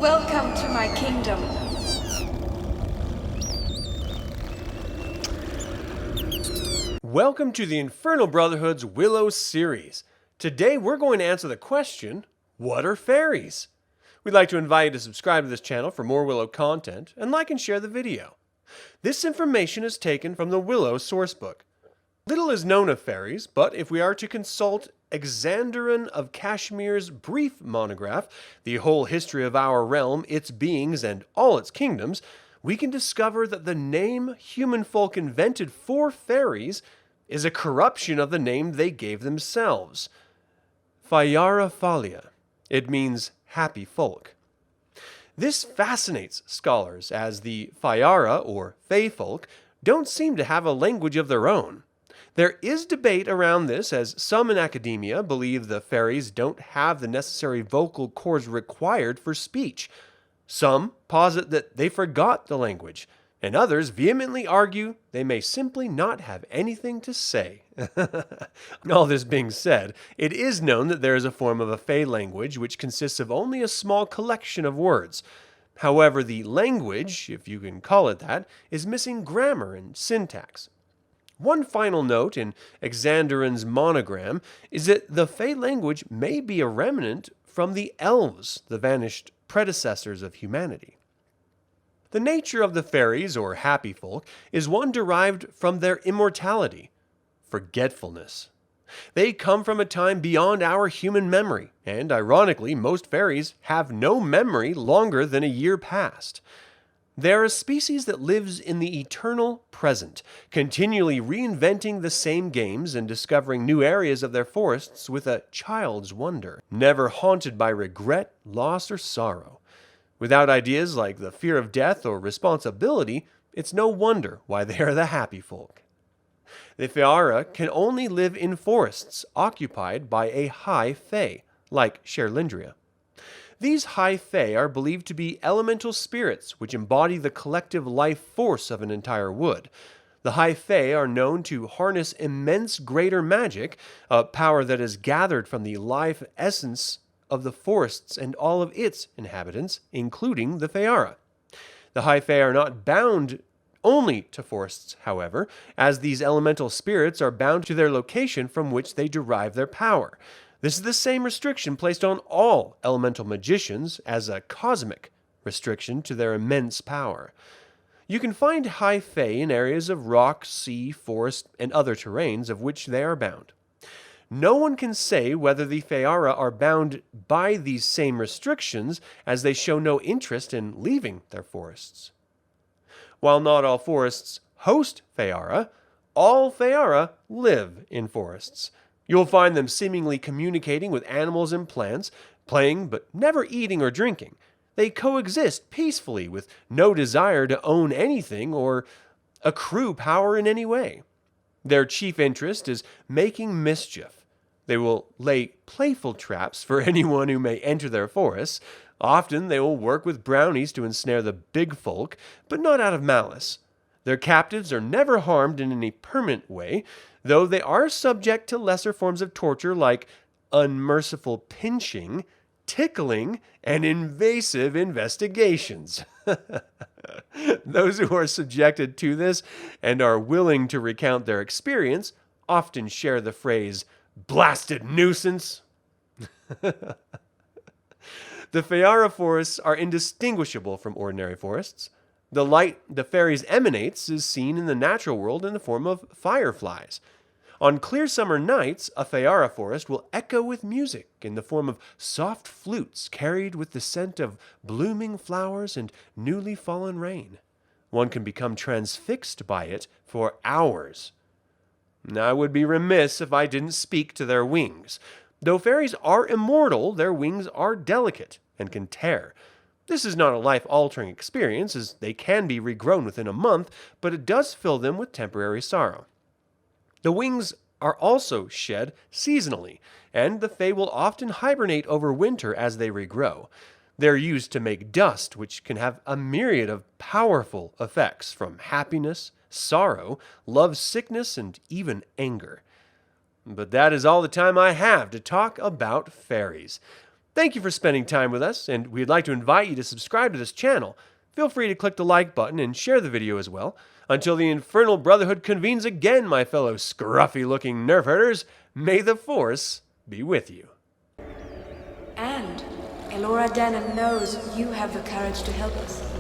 Welcome to my kingdom. Welcome to the Infernal Brotherhood's Willow series. Today we're going to answer the question, what are fairies? We'd like to invite you to subscribe to this channel for more Willow content and like and share the video. This information is taken from the Willow sourcebook. Little is known of fairies, but if we are to consult Axanderan of Cashmere's brief monograph, The Whole History of Our Realm, Its Beings, and All Its Kingdoms, we can discover that the name human folk invented for fairies is a corruption of the name they gave themselves. Fayarafallia. It means happy folk. This fascinates scholars, as the fayara, or fey-folk, don't seem to have a language of their own. There is debate around this, as some in academia believe the fairies don't have the necessary vocal cords required for speech. Some posit that they forgot the language, and others vehemently argue they may simply not have anything to say. All this being said, it is known that there is a form of a fey language which consists of only a small collection of words. However, the language, if you can call it that, is missing grammar and syntax. One final note in Axanderan's monogram is that the fey language may be a remnant from the elves, the vanished predecessors of humanity. The nature of the fairies, or happy folk, is one derived from their immortality, forgetfulness. They come from a time beyond our human memory, and ironically, most fairies have no memory longer than a year past. They are a species that lives in the eternal present, continually reinventing the same games and discovering new areas of their forests with a child's wonder, never haunted by regret, loss, or sorrow. Without ideas like the fear of death or responsibility, it's no wonder why they are the happy folk. The fayara can only live in forests occupied by a high fae, like Cherlindrea. These high fae are believed to be elemental spirits which embody the collective life force of an entire wood. The high fae are known to harness immense greater magic, a power that is gathered from the life essence of the forests and all of its inhabitants, including the fayara. The high fae are not bound only to forests, however, as these elemental spirits are bound to their location from which they derive their power. This is the same restriction placed on all elemental magicians as a cosmic restriction to their immense power. You can find high fae in areas of rock, sea, forest, and other terrains of which they are bound. No one can say whether the fayara are bound by these same restrictions, as they show no interest in leaving their forests. While not all forests host fayara, all fayara live in forests. You'll find them seemingly communicating with animals and plants, playing but never eating or drinking. They coexist peacefully with no desire to own anything or accrue power in any way. Their chief interest is making mischief. They will lay playful traps for anyone who may enter their forests. Often they will work with brownies to ensnare the big folk, but not out of malice. Their captives are never harmed in any permanent way, though they are subject to lesser forms of torture like unmerciful pinching, tickling, and invasive investigations. Those who are subjected to this and are willing to recount their experience often share the phrase, "blasted nuisance." The fayara forests are indistinguishable from ordinary forests. The light the fairies emanates is seen in the natural world in the form of fireflies. On clear summer nights, a fayara forest will echo with music in the form of soft flutes carried with the scent of blooming flowers and newly fallen rain. One can become transfixed by it for hours. I would be remiss if I didn't speak to their wings. Though fairies are immortal, their wings are delicate and can tear. This is not a life-altering experience, as they can be regrown within a month, but it does fill them with temporary sorrow. The wings are also shed seasonally, and the fae will often hibernate over winter as they regrow. They're used to make dust, which can have a myriad of powerful effects, from happiness, sorrow, love, sickness, and even anger. But that is all the time I have to talk about fairies. Thank you for spending time with us, and we'd like to invite you to subscribe to this channel. Feel free to click the like button and share the video as well. Until the Infernal Brotherhood convenes again, my fellow scruffy-looking nerf herders, may the Force be with you. And Elora Danan knows you have the courage to help us.